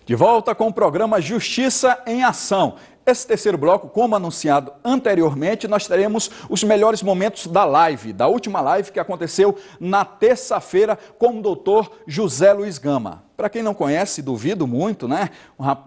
De volta com o programa Justiça em Ação. Esse terceiro bloco, como anunciado anteriormente, nós teremos os melhores momentos da última live que aconteceu na terça-feira com o doutor José Luiz Gama. Para quem não conhece, duvido muito, né?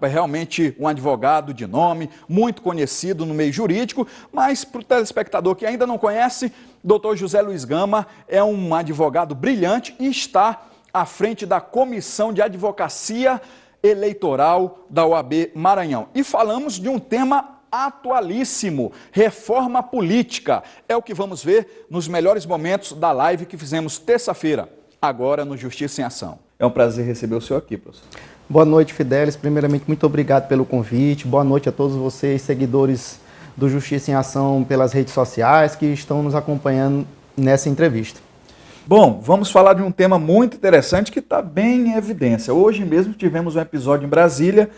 Realmente um advogado de nome, muito conhecido no meio jurídico, mas para o telespectador que ainda não conhece, doutor José Luiz Gama é um advogado brilhante e está à frente da Comissão de Advocacia Eleitoral da OAB Maranhão. E falamos de um tema atualíssimo, reforma política. É o que vamos ver nos melhores momentos da live que fizemos terça-feira, agora no Justiça em Ação. É um prazer receber o senhor aqui, professor. Boa noite, Fidelis. Primeiramente, muito obrigado pelo convite. Boa noite a todos vocês, seguidores do Justiça em Ação pelas redes sociais, que estão nos acompanhando nessa entrevista. Bom, vamos falar de um tema muito interessante que está bem em evidência. Hoje mesmo tivemos um episódio em Brasília,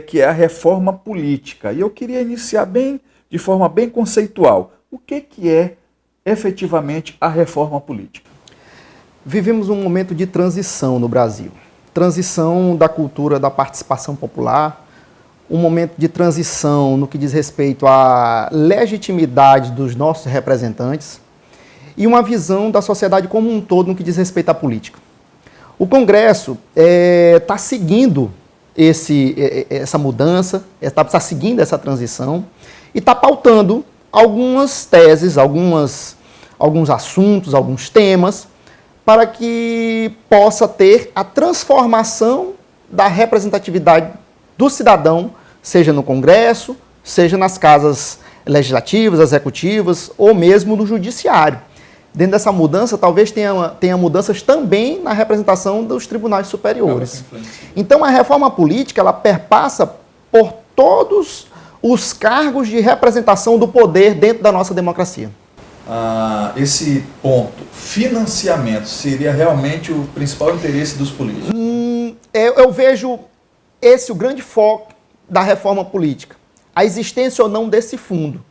que é a reforma política. E eu queria iniciar de forma bem conceitual. O que é efetivamente a reforma política? Vivemos um momento de transição no Brasil. Transição da cultura da participação popular, um momento de transição no que diz respeito à legitimidade dos nossos representantes, e uma visão da sociedade como um todo no que diz respeito à política. O Congresso está seguindo essa mudança, está seguindo essa transição e está pautando algumas teses, alguns assuntos, alguns temas, para que possa ter a transformação da representatividade do cidadão, seja no Congresso, seja nas casas legislativas, executivas ou mesmo no judiciário. Dentro dessa mudança, talvez tenha mudanças também na representação dos tribunais superiores. Então, a reforma política, ela perpassa por todos os cargos de representação do poder dentro da nossa democracia. Esse ponto, financiamento, seria realmente o principal interesse dos políticos? Eu vejo esse o grande foco da reforma política. A existência ou não desse fundo.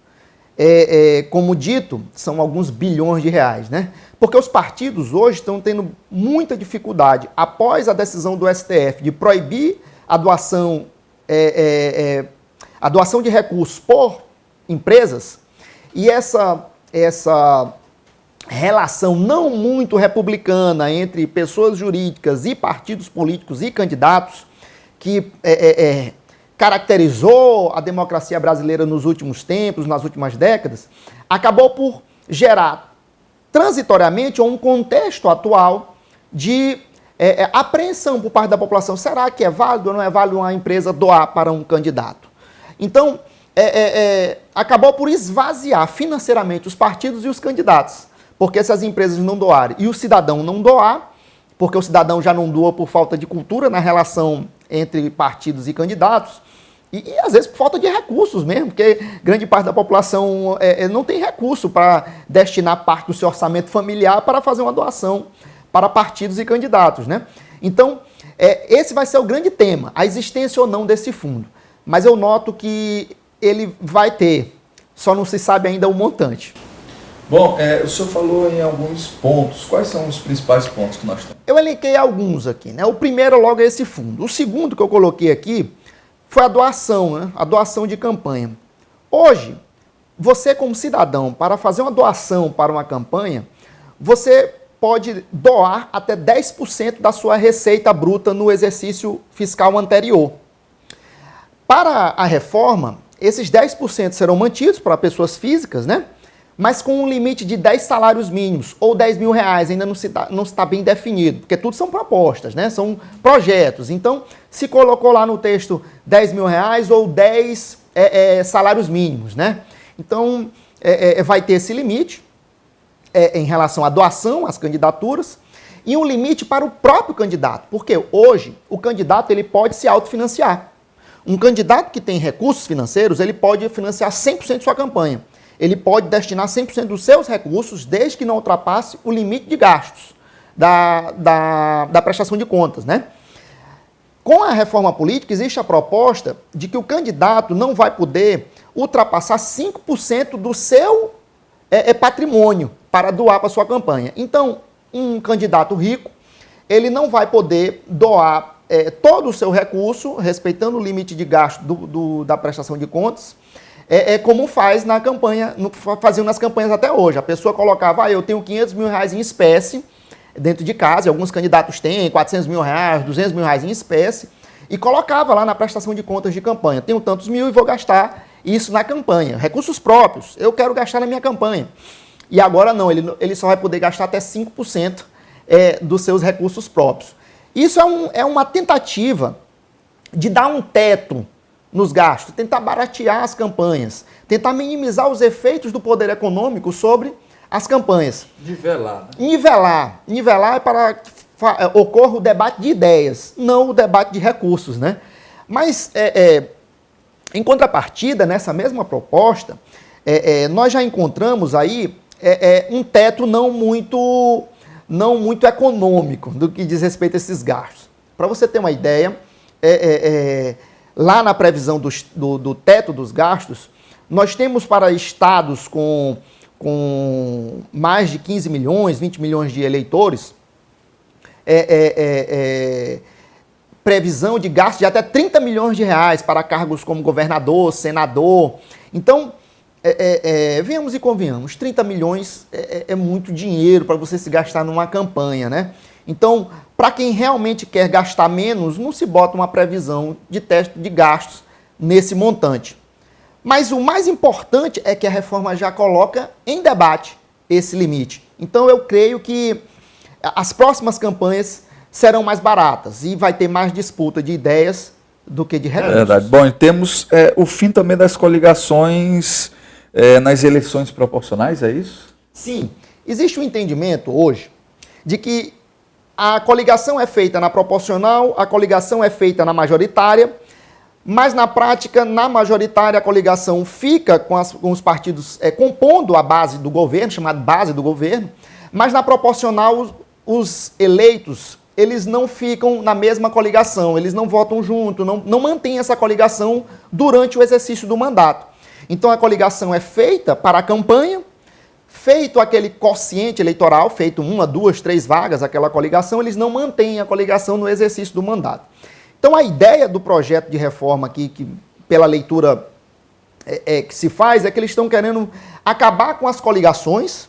Como dito, são alguns bilhões de reais, né? Porque os partidos hoje estão tendo muita dificuldade, após a decisão do STF de proibir a doação de recursos por empresas, e essa relação não muito republicana entre pessoas jurídicas e partidos políticos e candidatos, que caracterizou a democracia brasileira nos últimos tempos, nas últimas décadas, acabou por gerar transitoriamente um contexto atual de apreensão por parte da população. Será que é válido ou não é válido uma empresa doar para um candidato? Então, acabou por esvaziar financeiramente os partidos e os candidatos, porque se as empresas não doarem e o cidadão não doar, porque o cidadão já não doa por falta de cultura na relação entre partidos e candidatos, e às vezes por falta de recursos mesmo, porque grande parte da população não tem recurso para destinar parte do seu orçamento familiar para fazer uma doação para partidos e candidatos, né? Então, esse vai ser o grande tema, a existência ou não desse fundo. Mas eu noto que ele vai ter, só não se sabe ainda o montante. Bom, o senhor falou em alguns pontos. Quais são os principais pontos que nós temos? Eu elenquei alguns aqui, né? O primeiro logo é esse fundo. O segundo que eu coloquei aqui foi a doação, né? A doação de campanha. Hoje, você como cidadão, para fazer uma doação para uma campanha, você pode doar até 10% da sua receita bruta no exercício fiscal anterior. Para a reforma, esses 10% serão mantidos para pessoas físicas, né? Mas com um limite de 10 salários mínimos, ou 10 mil reais, ainda não está bem definido, porque tudo são propostas, né? São projetos. Então, se colocou lá no texto 10 mil reais ou 10 salários mínimos, né? Então, vai ter esse limite em relação à doação, às candidaturas, e um limite para o próprio candidato, porque hoje o candidato ele pode se autofinanciar. Um candidato que tem recursos financeiros, ele pode financiar 100% de sua campanha. Ele pode destinar 100% dos seus recursos, desde que não ultrapasse o limite de gastos da prestação de contas, né? Com a reforma política, existe a proposta de que o candidato não vai poder ultrapassar 5% do seu patrimônio para doar para a sua campanha. Então, um candidato rico, ele não vai poder doar todo o seu recurso, respeitando o limite de gasto da prestação de contas, como faz na campanha, faziam nas campanhas até hoje. A pessoa colocava, eu tenho 500 mil reais em espécie dentro de casa, e alguns candidatos têm 400 mil reais, 200 mil reais em espécie, e colocava lá na prestação de contas de campanha, tenho tantos mil e vou gastar isso na campanha. Recursos próprios, eu quero gastar na minha campanha. E agora não, ele só vai poder gastar até 5% dos seus recursos próprios. Isso é uma tentativa de dar um teto nos gastos, tentar baratear as campanhas, tentar minimizar os efeitos do poder econômico sobre as campanhas. Nivelar. Né? Nivelar é para que ocorra o debate de ideias, não o debate de recursos, né? Mas, em contrapartida, nessa mesma proposta, nós já encontramos aí um teto não muito econômico do que diz respeito a esses gastos. Para você ter uma ideia, lá na previsão do teto dos gastos, nós temos para estados com mais de 15 milhões, 20 milhões de eleitores, previsão de gastos de até 30 milhões de reais para cargos como governador, senador. Então, venhamos e convenhamos, 30 milhões é muito dinheiro para você se gastar numa campanha, né? Então, para quem realmente quer gastar menos, não se bota uma previsão de teto de gastos nesse montante. Mas o mais importante é que a reforma já coloca em debate esse limite. Então, eu creio que as próximas campanhas serão mais baratas e vai ter mais disputa de ideias do que de recursos. É verdade. Bom, e temos o fim também das coligações nas eleições proporcionais, é isso? Sim. Existe um entendimento hoje de que a coligação é feita na proporcional, a coligação é feita na majoritária, mas na prática, na majoritária, a coligação fica com os partidos compondo a base do governo, chamada base do governo, mas na proporcional, os eleitos, eles não ficam na mesma coligação, eles não votam junto, não mantêm essa coligação durante o exercício do mandato. Então a coligação é feita para a campanha, feito aquele quociente eleitoral, feito 1, 2, 3 vagas, aquela coligação, eles não mantêm a coligação no exercício do mandato. Então a ideia do projeto de reforma aqui, que pela leitura que se faz, é que eles estão querendo acabar com as coligações,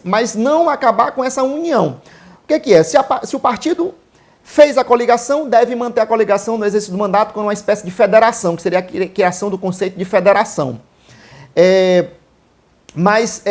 mas não acabar com essa união. O que é? Se o partido fez a coligação, deve manter a coligação no exercício do mandato com uma espécie de federação, que seria a criação do conceito de federação. Mas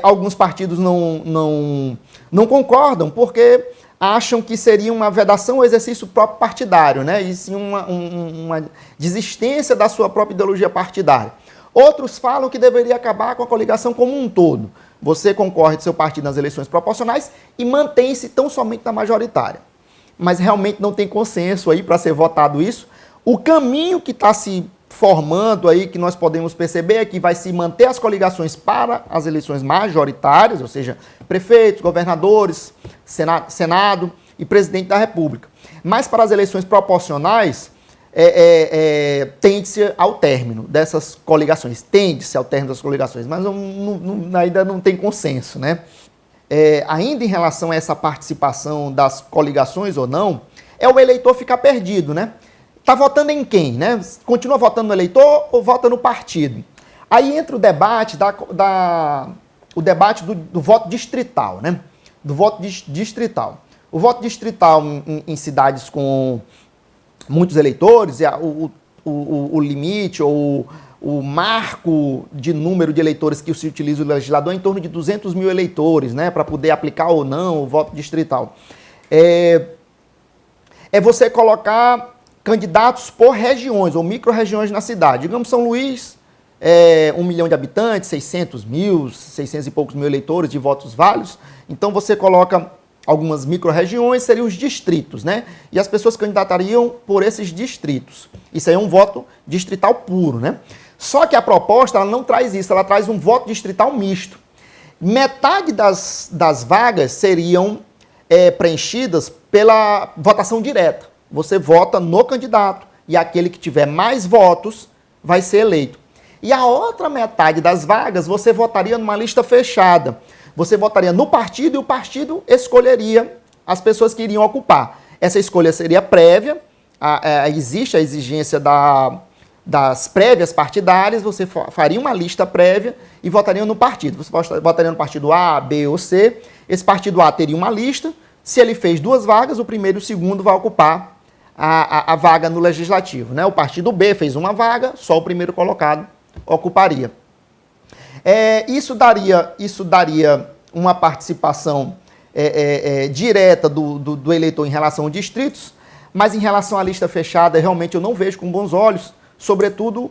alguns partidos não concordam, porque acham que seria uma vedação ao exercício próprio partidário, né? E sim uma desistência da sua própria ideologia partidária. Outros falam que deveria acabar com a coligação como um todo. Você concorre do seu partido nas eleições proporcionais e mantém-se tão somente na majoritária. Mas realmente não tem consenso aí para ser votado isso. O caminho que está se formando aí, que nós podemos perceber, é que vai se manter as coligações para as eleições majoritárias, ou seja, prefeitos, governadores, Senado e presidente da República. Mas para as eleições proporcionais, tende-se ao término dessas coligações. Tende-se ao término das coligações, mas ainda não tem consenso, né? Ainda em relação a essa participação das coligações ou não, o eleitor ficar perdido, né? Está votando em quem, né? Continua votando no eleitor ou vota no partido? Aí entra o debate do voto distrital, né? Do voto distrital. O voto distrital em cidades com muitos eleitores, o limite ou o marco de número de eleitores que se utiliza o legislador é em torno de 200 mil eleitores, né? Para poder aplicar ou não o voto distrital. Você colocar candidatos por regiões ou micro-regiões na cidade. Digamos, São Luís, 1 milhão de habitantes, 600 e poucos mil eleitores de votos válidos. Então, você coloca algumas micro-regiões, seriam os distritos, né? E as pessoas candidatariam por esses distritos. Isso aí é um voto distrital puro, né? Só que a proposta, ela não traz isso, ela traz um voto distrital misto. Metade das vagas seriam preenchidas pela votação direta. Você vota no candidato e aquele que tiver mais votos vai ser eleito. E a outra metade das vagas você votaria numa lista fechada. Você votaria no partido e o partido escolheria as pessoas que iriam ocupar. Essa escolha seria prévia, existe a exigência das prévias partidárias, você faria uma lista prévia e votaria no partido. Você votaria no partido A, B ou C. Esse partido A teria uma lista. Se ele fez 2 vagas, o primeiro e o segundo vai ocupar a vaga no legislativo, né? O partido B fez 1 vaga, só o primeiro colocado ocuparia. Isso daria uma participação direta do eleitor em relação aos distritos, mas em relação à lista fechada, realmente eu não vejo com bons olhos, sobretudo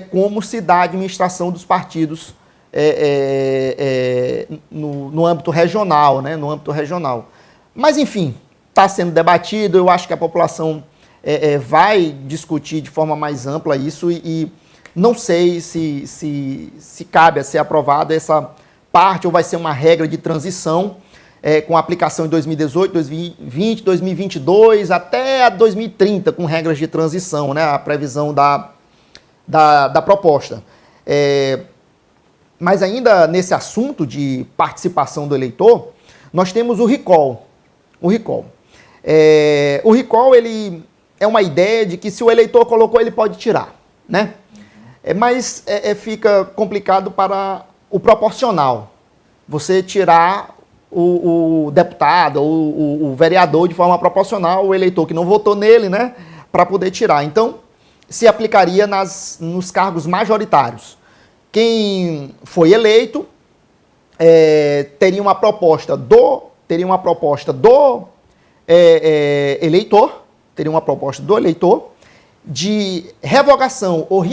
como se dá a administração dos partidos no âmbito regional, né? No âmbito regional. Mas, enfim, está sendo debatido, eu acho que a população vai discutir de forma mais ampla isso e não sei se cabe a ser aprovada essa parte ou vai ser uma regra de transição com aplicação em 2018, 2020, 2022 até 2030, com regras de transição, né? A previsão da proposta. Mas ainda nesse assunto de participação do eleitor, nós temos o recall. O recall, ele é uma ideia de que se o eleitor colocou, ele pode tirar, né? Mas fica complicado para o proporcional. Você tirar o deputado ou o vereador de forma proporcional, o eleitor que não votou nele, né? Para poder tirar. Então, se aplicaria nos cargos majoritários. Quem foi eleito teria uma proposta do eleitor de revogação ou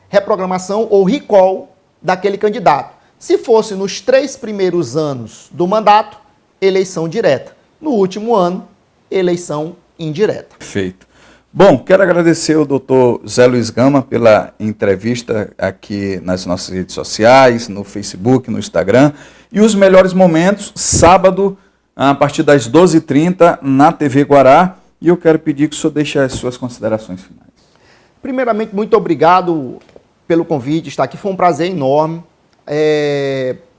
reprogramação ou recall daquele candidato. Se fosse nos 3 primeiros anos do mandato, eleição direta. No último ano, eleição indireta. Perfeito. Bom, quero agradecer ao doutor Zé Luiz Gama pela entrevista aqui nas nossas redes sociais, no Facebook, no Instagram. E os melhores momentos, sábado, a partir das 12h30, na TV Guará. E eu quero pedir que o senhor deixe as suas considerações finais. Primeiramente, muito obrigado pelo convite, estar aqui. Foi um prazer enorme.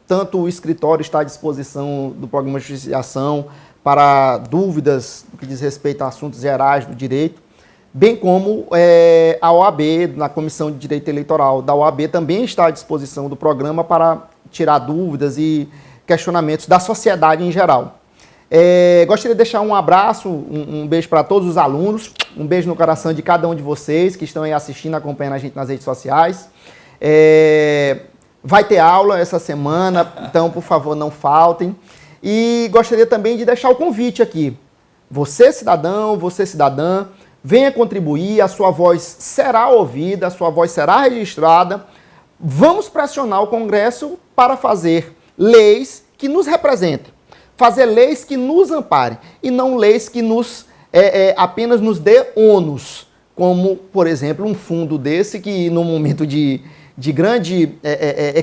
Tanto o escritório está à disposição do Programa de Justiça e Ação para dúvidas no que diz respeito a assuntos gerais do direito, bem como a OAB, na Comissão de Direito Eleitoral da OAB, também está à disposição do programa para tirar dúvidas e questionamentos da sociedade em geral. Gostaria de deixar um abraço, um beijo para todos os alunos, um beijo no coração de cada um de vocês que estão aí assistindo, acompanhando a gente nas redes sociais. Vai ter aula essa semana, então, por favor, não faltem. E gostaria também de deixar o convite aqui. Você, cidadão, você, cidadã, venha contribuir, a sua voz será ouvida, a sua voz será registrada. Vamos pressionar o Congresso para fazer leis que nos representem, fazer leis que nos amparem e não leis que apenas nos dê ônus, como, por exemplo, um fundo desse que, no momento de grande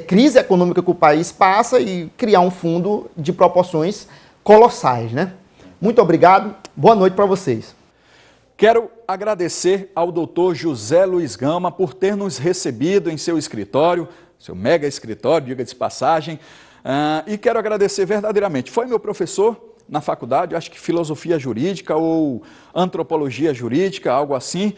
crise econômica que o país passa, e criar um fundo de proporções colossais, né? Muito obrigado, boa noite para vocês. Quero agradecer ao doutor José Luiz Gama por ter nos recebido em seu escritório, seu mega escritório, diga-se de passagem, e quero agradecer verdadeiramente. Foi meu professor na faculdade, acho que filosofia jurídica ou antropologia jurídica, algo assim,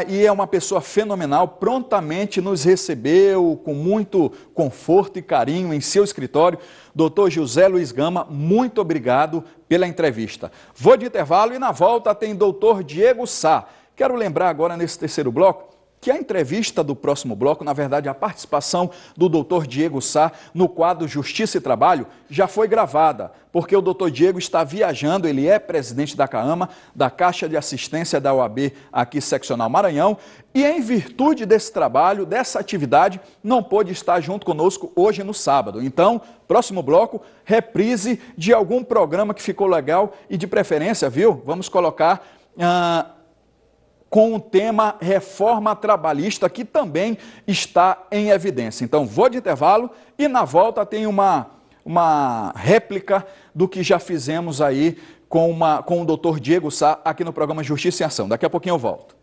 e é uma pessoa fenomenal, prontamente nos recebeu com muito conforto e carinho em seu escritório. Doutor José Luiz Gama, muito obrigado pela entrevista. Vou de intervalo e na volta tem doutor Diego Sá. Quero lembrar agora nesse terceiro bloco que a entrevista do próximo bloco, na verdade a participação do doutor Diego Sá no quadro Justiça e Trabalho já foi gravada, porque o doutor Diego está viajando, ele é presidente da CAAMA, da Caixa de Assistência da OAB aqui seccional Maranhão, e em virtude desse trabalho, dessa atividade, não pôde estar junto conosco hoje no sábado. Então, próximo bloco, reprise de algum programa que ficou legal e de preferência, viu? Vamos colocar com o tema reforma trabalhista, que também está em evidência. Então, vou de intervalo e na volta tem uma réplica do que já fizemos aí com o doutor Diego Sá aqui no programa Justiça em Ação. Daqui a pouquinho eu volto.